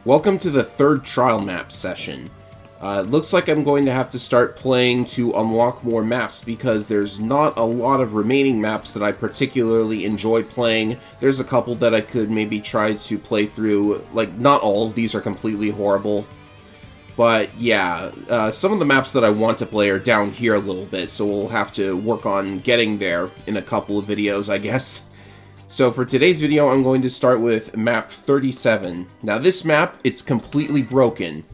Welcome to the third trial map session. Looks like I'm going to have to start playing to unlock more maps because there's not a lot of remaining maps that I particularly enjoy playing. There's a couple that I could maybe try to play through. Like, not all of these are completely horrible. But yeah, some of the maps that I want to play are down here a little bit, so we'll have to work on getting there in a couple of videos, I guess. So for today's video, I'm going to start with map 37. Now this map, it's completely broken.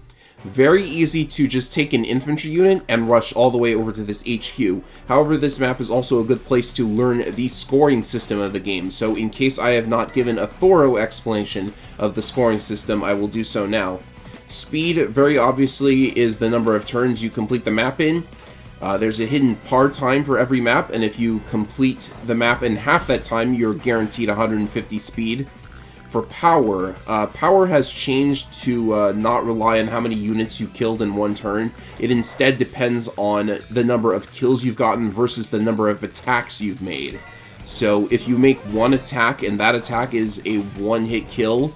Very easy to just take an infantry unit and rush all the way over to this HQ. However, this map is also a good place to learn the scoring system of the game. So in case I have not given a thorough explanation of the scoring system, I will do so now. Speed, very obviously, is the number of turns you complete the map in. There's a hidden par time for every map, and if you complete the map in half that time, you're guaranteed 150 speed. For power, power has changed to not rely on how many units you killed in one turn. It instead depends on the number of kills you've gotten versus the number of attacks you've made. So if you make one attack, and that attack is a one-hit kill,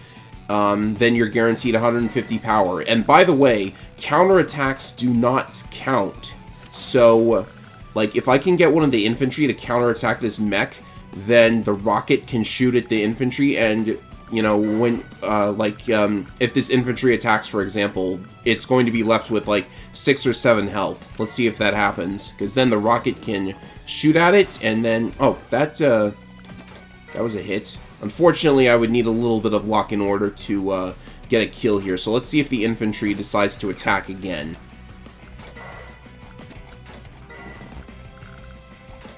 then you're guaranteed 150 power. And by the way, counterattacks do not count. So, like, if I can get one of the infantry to counterattack this mech, then the rocket can shoot at the infantry, and, you know, when, if this infantry attacks, for example, it's going to be left with, like, 6 or 7 health. Let's see if that happens, because then the rocket can shoot at it, and then, oh, that was a hit. Unfortunately, I would need a little bit of luck in order to, get a kill here, so let's see if the infantry decides to attack again.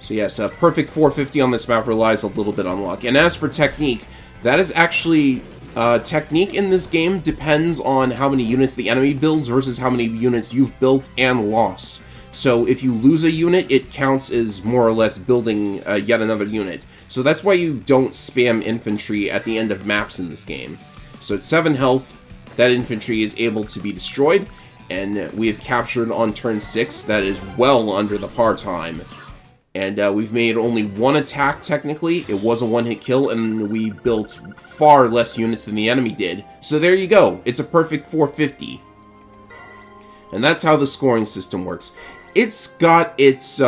So yes, a perfect 450 on this map relies a little bit on luck. And as for technique, that is actually... technique in this game depends on how many units the enemy builds versus how many units you've built and lost. So if you lose a unit, it counts as more or less building yet another unit. So that's why you don't spam infantry at the end of maps in this game. So at 7 health, that infantry is able to be destroyed, and we have captured on turn 6. That is well under the par time. And we've made only one attack, technically. It was a one-hit kill, and we built far less units than the enemy did. So there you go. It's a perfect 450. And that's how the scoring system works. It's got its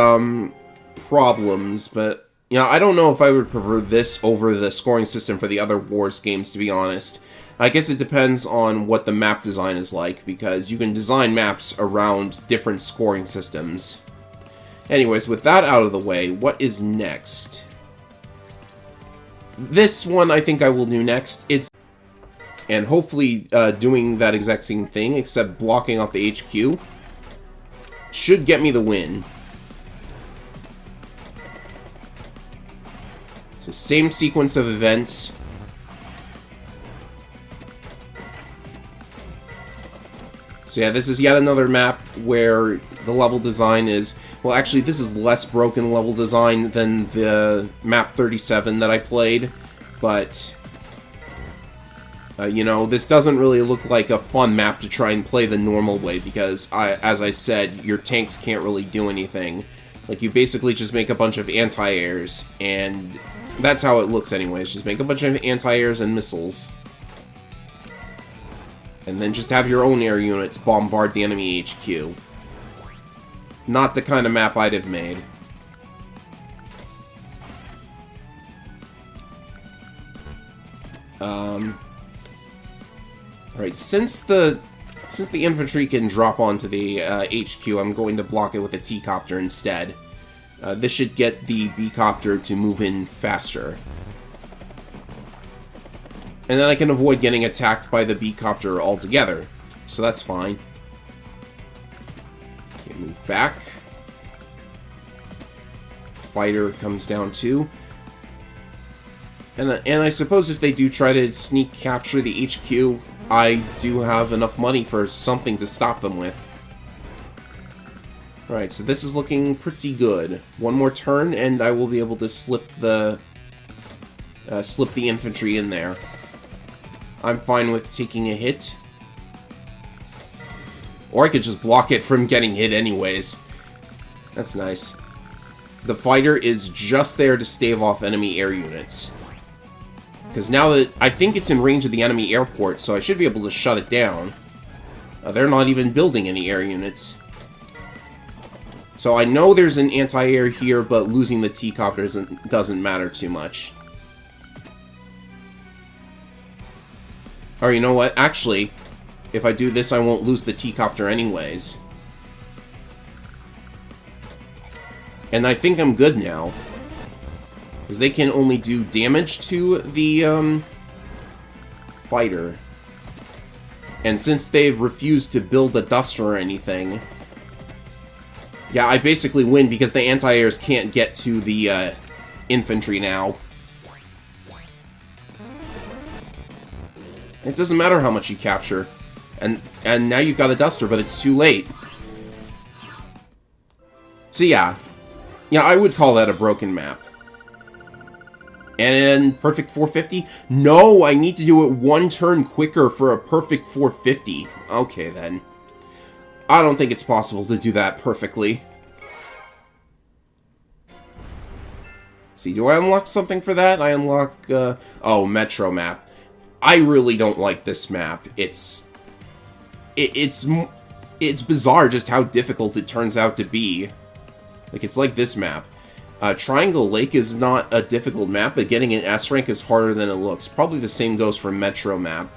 problems, but, you know, I don't know if I would prefer this over the scoring system for the other Wars games, to be honest. I guess it depends on what the map design is like, because you can design maps around different scoring systems. Anyways, with that out of the way, what is next? This one I think I will do next. And hopefully doing that exact same thing, except blocking off the HQ, should get me the win. So same sequence of events. So yeah, this is yet another map where the level design is... Well, actually, this is less broken level design than the map 37 that I played, but, you know, this doesn't really look like a fun map to try and play the normal way, because, as I said, your tanks can't really do anything. Like, you basically just make a bunch of anti-airs, and that's how it looks anyways. Just make a bunch of anti-airs and missiles. And then just have your own air units bombard the enemy HQ. Not the kind of map I'd have made. Alright, since the infantry can drop onto the HQ, I'm going to block it with a T-copter instead. This should get the B-copter to move in faster. And then I can avoid getting attacked by the B-copter altogether. So that's fine. Okay, move back. Fighter comes down too. And I suppose if they do try to sneak capture the HQ, I do have enough money for something to stop them with. Alright, so this is looking pretty good. One more turn, and I will be able to slip the infantry in there. I'm fine with taking a hit. Or I could just block it from getting hit anyways. That's nice. The fighter is just there to stave off enemy air units. Because now that I think it's in range of the enemy airport, so I should be able to shut it down. They're not even building any air units. So I know there's an anti-air here, but losing the T-copter doesn't matter too much. Or you know what? Actually, if I do this, I won't lose the T-copter anyways. And I think I'm good now. Because they can only do damage to the, fighter. And since they've refused to build a Duster or anything... Yeah, I basically win because the anti-airs can't get to the, infantry now. It doesn't matter how much you capture. And now you've got a Duster, but it's too late. So yeah. Yeah, I would call that a broken map. And perfect 450? No, I need to do it one turn quicker for a perfect 450. Okay, then. I don't think it's possible to do that perfectly. See, do I unlock something for that? I unlock, oh, Metro map. I really don't like this map. It's bizarre just how difficult it turns out to be. Like, it's like this map. Triangle Lake is not a difficult map, but getting an S rank is harder than it looks. Probably the same goes for Metro map.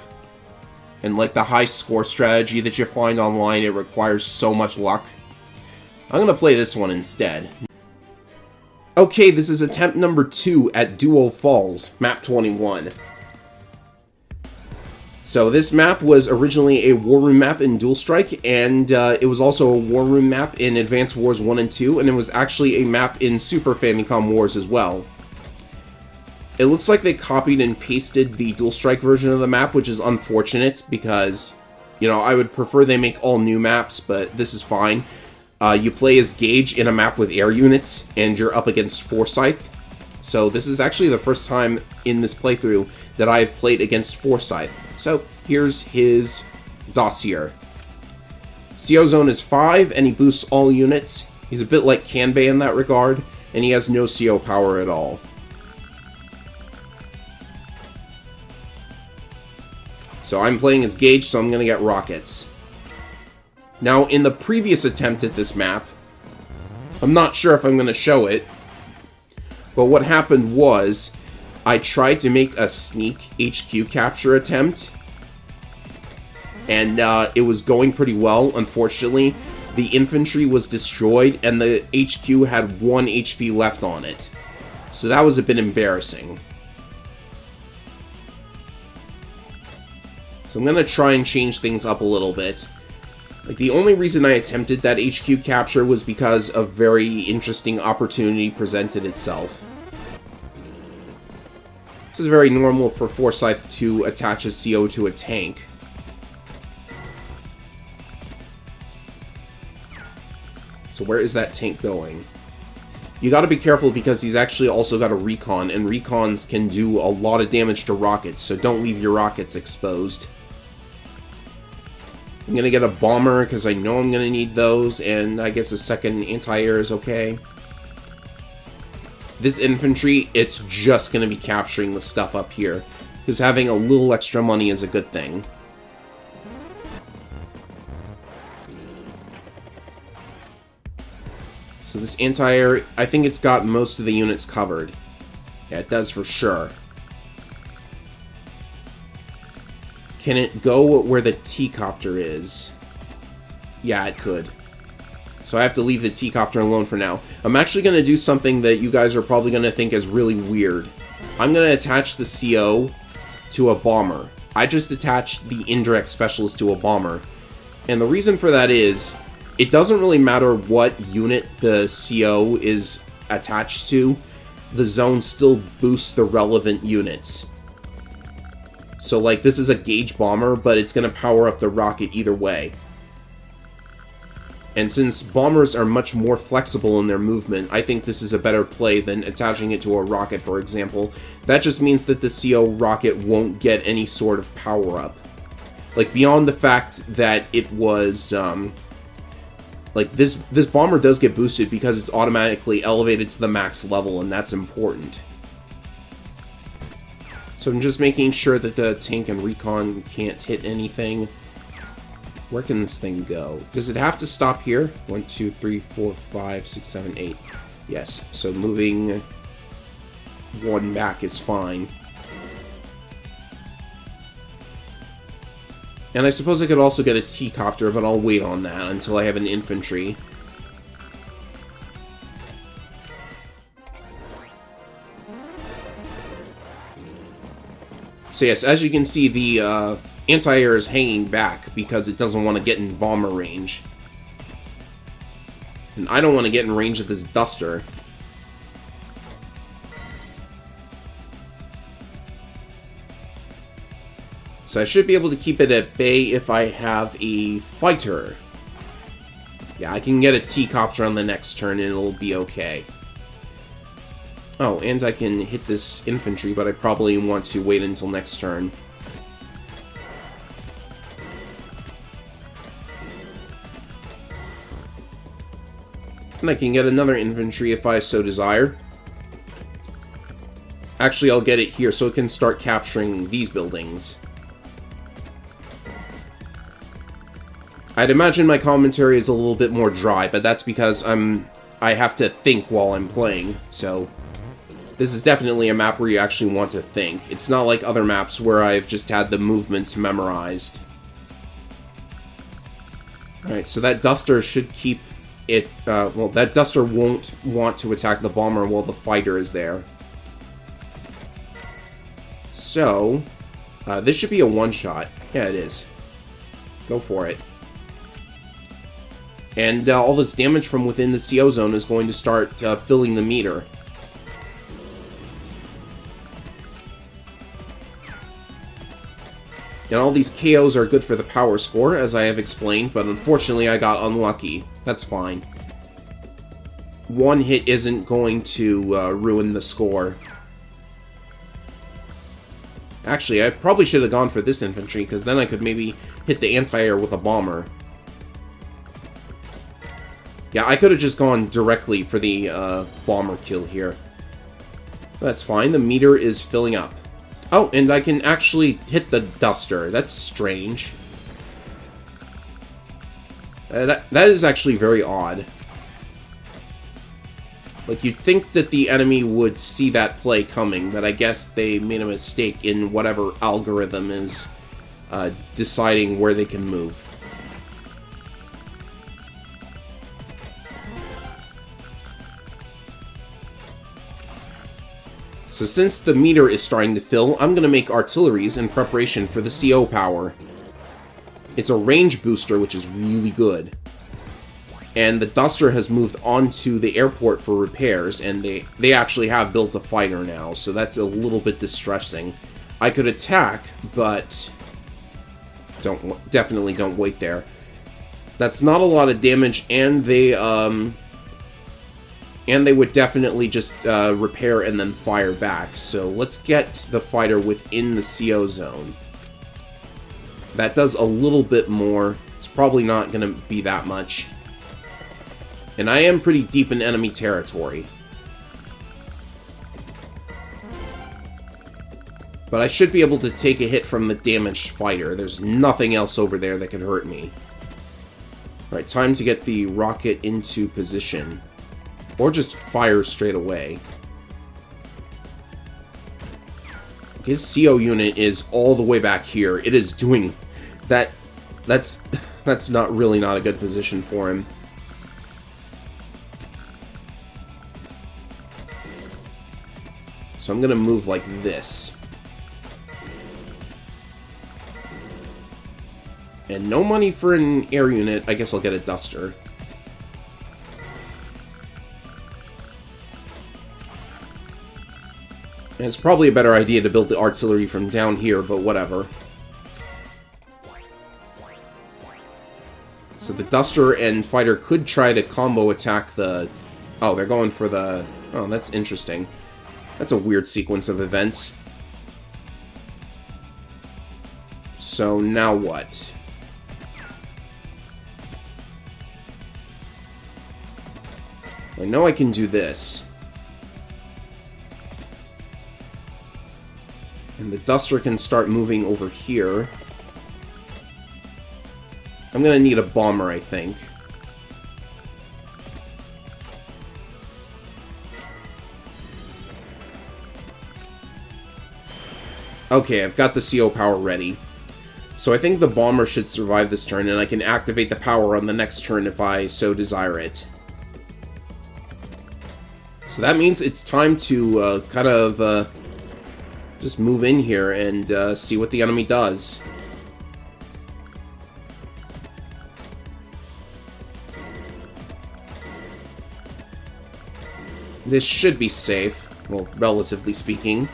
And like the high score strategy that you find online, it requires so much luck. I'm gonna play this one instead. Okay, this is attempt number 2 at Duo Falls, map 21. So this map was originally a War Room map in Dual Strike, and it was also a War Room map in Advance Wars 1 and 2, and it was actually a map in Super Famicom Wars as well. It looks like they copied and pasted the Dual Strike version of the map, which is unfortunate because, you know, I would prefer they make all new maps, but this is fine. You play as Gage in a map with air units, and you're up against Forsyth. So this is actually the first time in this playthrough that I've played against Forsyth. So here's his dossier. CO Zone is 5, and he boosts all units. He's a bit like Kanbei in that regard, and he has no CO power at all. So I'm playing as Gage, so I'm going to get rockets. Now, in the previous attempt at this map, I'm not sure if I'm going to show it, but what happened was, I tried to make a sneak HQ capture attempt, and it was going pretty well. Unfortunately, the infantry was destroyed, and the HQ had 1 HP left on it. So that was a bit embarrassing. So I'm going to try and change things up a little bit. Like, the only reason I attempted that HQ capture was because a very interesting opportunity presented itself. This is very normal for Forsyth to attach a CO to a tank. So where is that tank going? You gotta be careful because he's actually also got a recon, and recons can do a lot of damage to rockets, so don't leave your rockets exposed. I'm gonna get a bomber because I know I'm gonna need those, and I guess a second anti-air is okay. This infantry, it's just going to be capturing the stuff up here, because having a little extra money is a good thing. So this anti-air, I think it's got most of the units covered. Yeah, it does for sure. Can it go where the T-copter is? Yeah, it could. So I have to leave the T-copter alone for now. I'm actually going to do something that you guys are probably going to think is really weird. I'm going to attach the CO to a bomber. I just attached the indirect specialist to a bomber. And the reason for that is, it doesn't really matter what unit the CO is attached to, the zone still boosts the relevant units. So like, this is a Gage bomber, but it's going to power up the rocket either way. And since bombers are much more flexible in their movement, I think this is a better play than attaching it to a rocket, for example. That just means that the CO rocket won't get any sort of power-up. Like, beyond the fact that it was, like, this bomber does get boosted because it's automatically elevated to the max level, and that's important. So I'm just making sure that the tank and recon can't hit anything. Where can this thing go? Does it have to stop here? 1, 2, 3, 4, 5, 6, 7, 8. Yes, so moving one back is fine. And I suppose I could also get a T-copter, but I'll wait on that until I have an infantry. So yes, as you can see, the anti-air is hanging back because it doesn't want to get in bomber range. And I don't want to get in range of this duster. So I should be able to keep it at bay if I have a fighter. Yeah, I can get a T-copter on the next turn and it'll be okay. Oh, and I can hit this infantry, but I probably want to wait until next turn. And I can get another infantry if I so desire. Actually, I'll get it here so it can start capturing these buildings. I'd imagine my commentary is a little bit more dry, but that's because I have to think while I'm playing, so this is definitely a map where you actually want to think. It's not like other maps where I've just had the movements memorized. Alright, so that duster should keep it, well, that duster won't want to attack the bomber while the fighter is there. So, this should be a one-shot. Yeah, it is. Go for it. And all this damage from within the CO zone is going to start filling the meter. And all these KOs are good for the power score, as I have explained, but unfortunately I got unlucky. That's fine. One hit isn't going to ruin the score. Actually, I probably should have gone for this infantry, because then I could maybe hit the anti-air with a bomber. Yeah, I could have just gone directly for the bomber kill here. That's fine, the meter is filling up. Oh, and I can actually hit the duster. That's strange. That is actually very odd. Like, you'd think that the enemy would see that play coming, but I guess they made a mistake in whatever algorithm is deciding where they can move. So since the meter is starting to fill, I'm going to make artilleries in preparation for the CO power. It's a range booster, which is really good. And the duster has moved onto the airport for repairs, and they actually have built a fighter now, so that's a little bit distressing. I could attack, but definitely don't wait there. That's not a lot of damage, and they would definitely just repair and then fire back. So let's get the fighter within the CO zone. That does a little bit more. It's probably not going to be that much. And I am pretty deep in enemy territory. But I should be able to take a hit from the damaged fighter. There's nothing else over there that could hurt me. Alright, time to get the rocket into position. Or just fire straight away. His CO unit is all the way back here. It is doing that. That's not really not a good position for him. So I'm gonna move like this. And no money for an air unit. I guess I'll get a duster. And it's probably a better idea to build the artillery from down here, but whatever. So the duster and fighter could try to combo attack the... Oh, they're going for the... Oh, that's interesting. That's a weird sequence of events. So now what? I know I can do this. And the Duster can start moving over here. I'm gonna need a bomber, I think. Okay, I've got the CO power ready. So I think the bomber should survive this turn, and I can activate the power on the next turn if I so desire it. So that means it's time to just move in here and see what the enemy does. This should be safe, well, relatively speaking.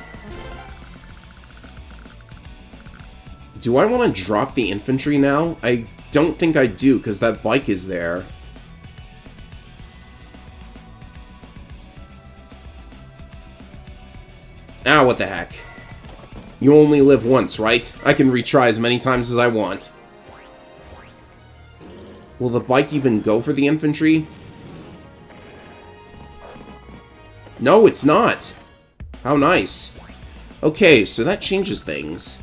Do I want to drop the infantry now? I don't think I do, because that bike is there. Ah, what the heck. You only live once, right? I can retry as many times as I want. Will the bike even go for the infantry? No, it's not! How nice. Okay, so that changes things.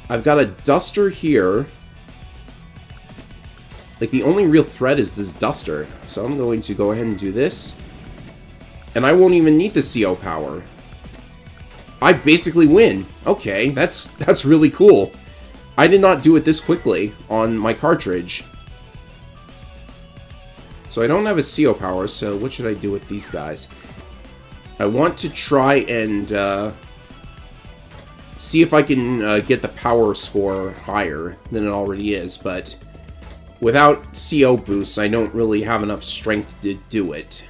I've got a Duster here. Like, the only real threat is this Duster. So I'm going to go ahead and do this. And I won't even need the CO power. I basically win. Okay, that's really cool. I did not do it this quickly on my cartridge. So I don't have a CO power, so what should I do with these guys? I want to try and see if I can get the power score higher than it already is, but without CO boosts, I don't really have enough strength to do it.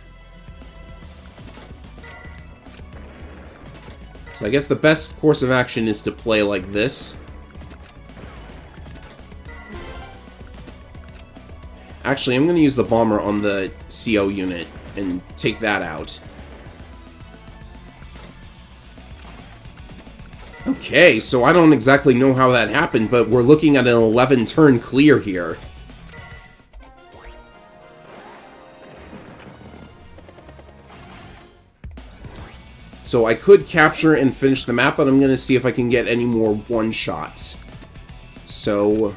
So I guess the best course of action is to play like this. Actually, I'm going to use the bomber on the CO unit and take that out. Okay, so I don't exactly know how that happened, but we're looking at an 11-turn clear here. So I could capture and finish the map, but I'm going to see if I can get any more one-shots. So,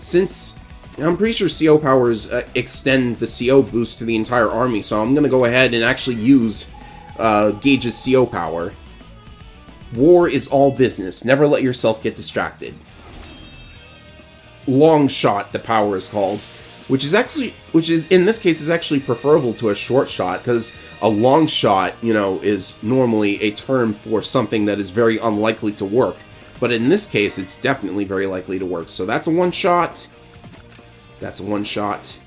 since I'm pretty sure CO powers extend the CO boost to the entire army, so I'm going to go ahead and actually use Gage's CO power. War is all business. Never let yourself get distracted. Long shot, the power is called. Which is in this case is actually preferable to a short shot, because a long shot, you know, is normally a term for something that is very unlikely to work. But in this case, it's definitely very likely to work. So that's a one shot. That's a one shot.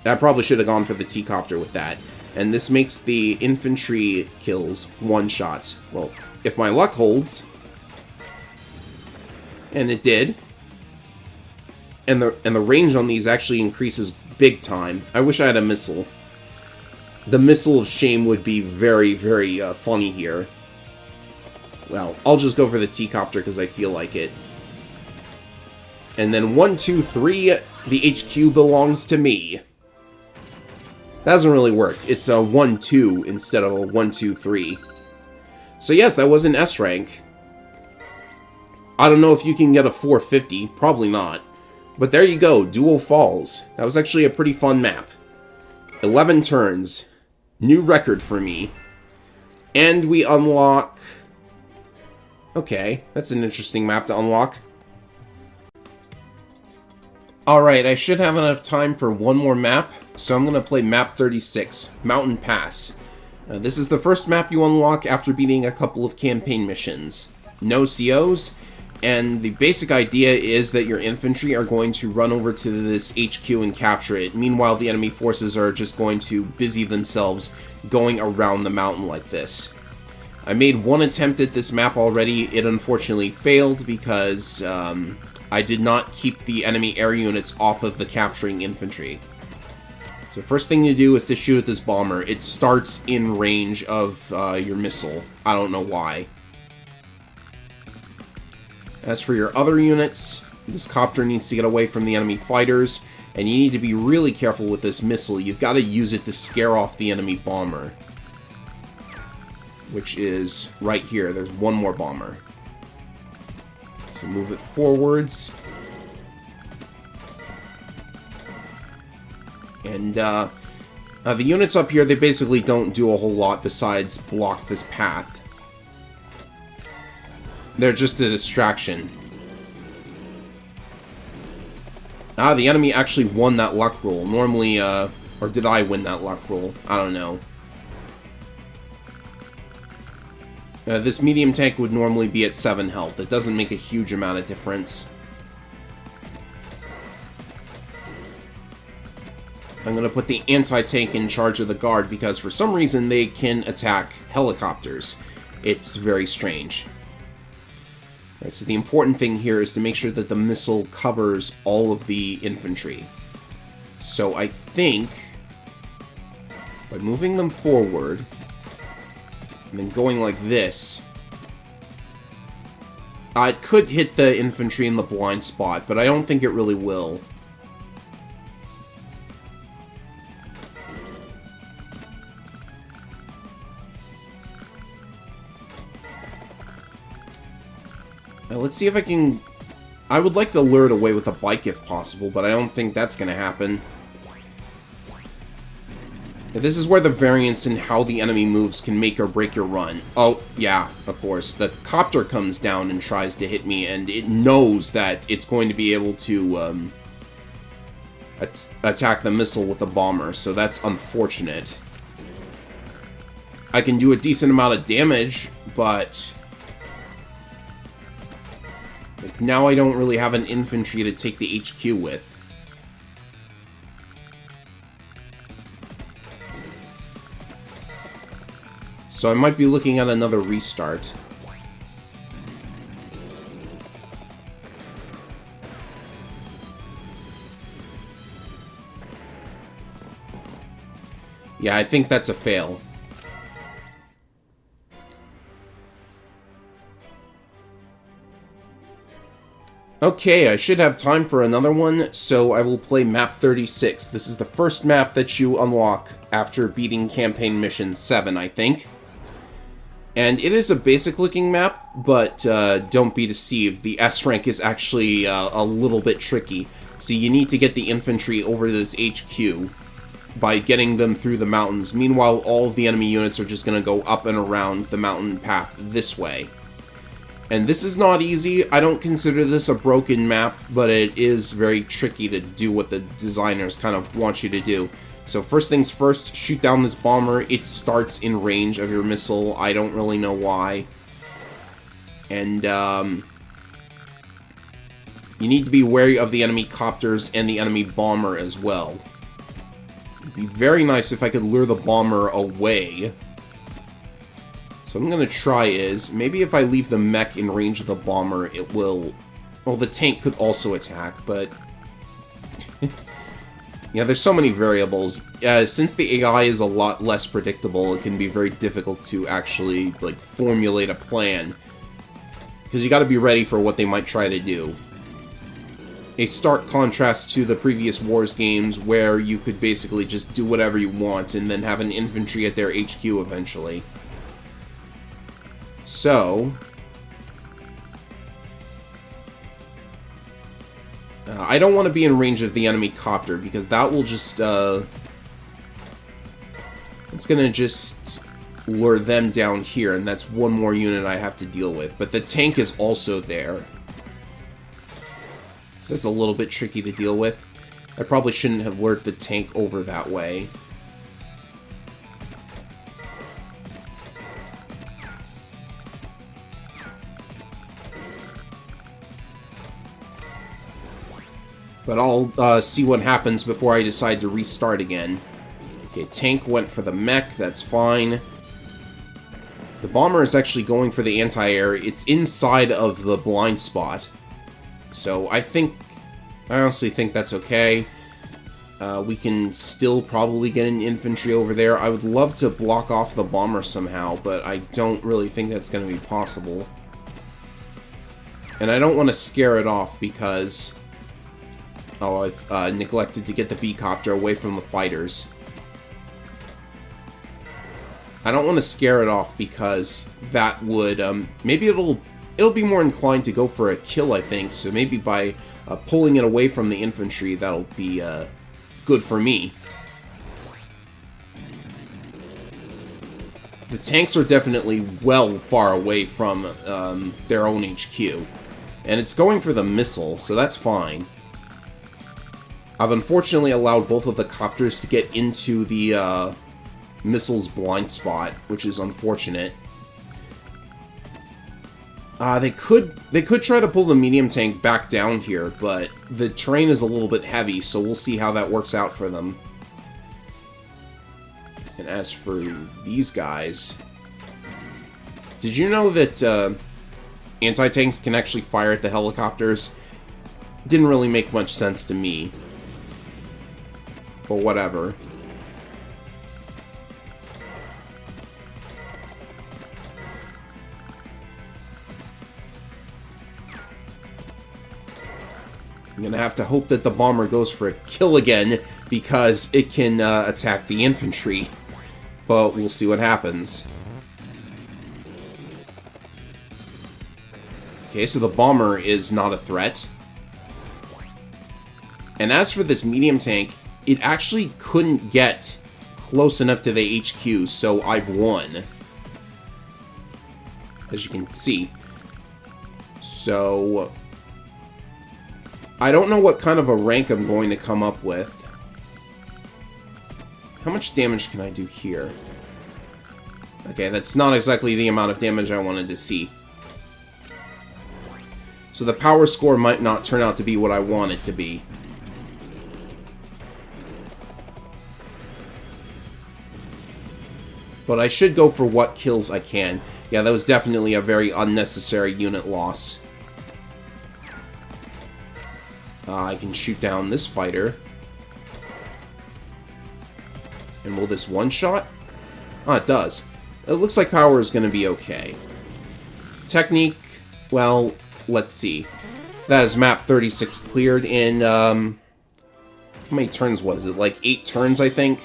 I probably should have gone for the T-Copter with that. And this makes the infantry kills one shots. Well, if my luck holds. And it did. And the range on these actually increases big time. I wish I had a missile. The Missile of Shame would be very, very funny here. Well, I'll just go for the T-Copter because I feel like it. And then 1, 2, 3, the HQ belongs to me. That doesn't really work. It's a 1, 2 instead of a 1, 2, 3. So yes, that was an S rank. I don't know if you can get a 450. Probably not. But there you go, Dual Falls. That was actually a pretty fun map. 11 turns. New record for me. And we unlock... Okay, that's an interesting map to unlock. Alright, I should have enough time for one more map, so I'm going to play map 36, Mountain Pass. This is the first map you unlock after beating a couple of campaign missions. No COs. And the basic idea is that your infantry are going to run over to this HQ and capture it. Meanwhile, the enemy forces are just going to busy themselves going around the mountain like this. I made one attempt at this map already. It unfortunately failed because I did not keep the enemy air units off of the capturing infantry. So first thing you do is to shoot at this bomber. It starts in range of your missile. I don't know why. As for your other units, this copter needs to get away from the enemy fighters, and you need to be really careful with this missile. You've got to use it to scare off the enemy bomber. which is right here. There's one more bomber. So move it forwards. And the units up here, they basically don't do a whole lot besides block this path. They're just a distraction. Ah, the enemy actually won that luck roll. Normally, or did I win that luck roll? I don't know. This medium tank would normally be at 7 health. It doesn't make a huge amount of difference. I'm going to put the anti-tank in charge of the guard because for some reason they can attack helicopters. It's very strange. Right, so the important thing here is to make sure that the missile covers all of the infantry. So I think by moving them forward and then going like this, it could hit the infantry in the blind spot, but I don't think it really will. Now, let's see if I can... I would like to lure it away with a bike if possible, but I don't think that's going to happen. Now, this is where the variance in how the enemy moves can make or break your run. Oh, yeah, of course. The copter comes down and tries to hit me, and it knows that it's going to be able to attack the missile with the bomber, so that's unfortunate. I can do a decent amount of damage, but... now I don't really have an infantry to take the HQ with. So I might be looking at another restart. Yeah, I think that's a fail. Okay, I should have time for another one, so I will play map 36. This is the first map that you unlock after beating campaign mission 7, I think. And it is a basic-looking map, but don't be deceived. The S rank is actually a little bit tricky. See, you need to get the infantry over to this HQ by getting them through the mountains. Meanwhile, all of the enemy units are just going to go up and around the mountain path this way. And this is not easy. I don't consider this a broken map, but it is very tricky to do what the designers kind of want you to do. So first things first, shoot down this bomber. It starts in range of your missile. I don't really know why. And you need to be wary of the enemy copters and the enemy bomber as well. It'd be very nice if I could lure the bomber away. So what I'm going to try is, maybe if I leave the mech in range of the bomber, it will... well, the tank could also attack, but... yeah, there's so many variables. Since the AI is a lot less predictable, it can be very difficult to actually, like, formulate a plan. Because you gotta be ready for what they might try to do. A stark contrast to the previous Wars games, where you could basically just do whatever you want, and then have an infantry at their HQ eventually. So, I don't want to be in range of the enemy copter, because that will just, it's gonna just lure them down here, and that's one more unit I have to deal with. But the tank is also there. So that's a little bit tricky to deal with. I probably shouldn't have lured the tank over that way. But I'll see what happens before I decide to restart again. Okay, tank went for the mech, that's fine. The bomber is actually going for the anti-air. It's inside of the blind spot. So I honestly think that's okay. We can still probably get an infantry over there. I would love to block off the bomber somehow, but I don't really think that's going to be possible. And I don't want to scare it off because... oh, I've neglected to get the B-copter away from the fighters. I don't want to scare it off because that would, maybe it'll be more inclined to go for a kill, I think. So maybe by pulling it away from the infantry, that'll be good for me. The tanks are definitely well far away from their own HQ. And it's going for the missile, so that's fine. I've unfortunately allowed both of the copters to get into the missile's blind spot, which is unfortunate. They could try to pull the medium tank back down here, but the terrain is a little bit heavy, so we'll see how that works out for them. And as for these guys, did you know that anti-tanks can actually fire at the helicopters? Didn't really make much sense to me, but whatever. I'm gonna have to hope that the bomber goes for a kill again, because it can attack the infantry. But we'll see what happens. Okay, so the bomber is not a threat. And as for this medium tank, it actually couldn't get close enough to the HQ, so I've won. As you can see. So I don't know what kind of a rank I'm going to come up with. How much damage can I do here? Okay, that's not exactly the amount of damage I wanted to see. So the power score might not turn out to be what I want it to be. But I should go for what kills I can. Yeah, that was definitely a very unnecessary unit loss. I can shoot down this fighter. And will this one-shot? Ah, it does. It looks like power is going to be okay. Technique, well, let's see. That is map 36 cleared in, how many turns was it? Like 8 turns, I think?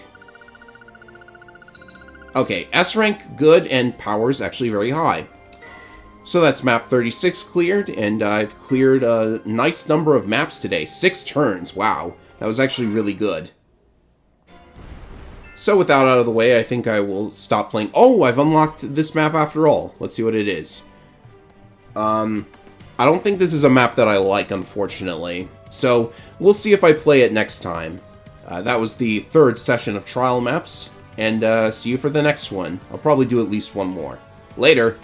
Okay, S rank, good, and power is actually very high. So that's map 36 cleared, and I've cleared a nice number of maps today. 6 turns, wow. That was actually really good. So with that out of the way, I think I will stop playing. Oh, I've unlocked this map after all. Let's see what it is. I don't think this is a map that I like, unfortunately. So we'll see if I play it next time. That was the 3rd session of Trial Maps, and see you for the next one. I'll probably do at least one more. Later!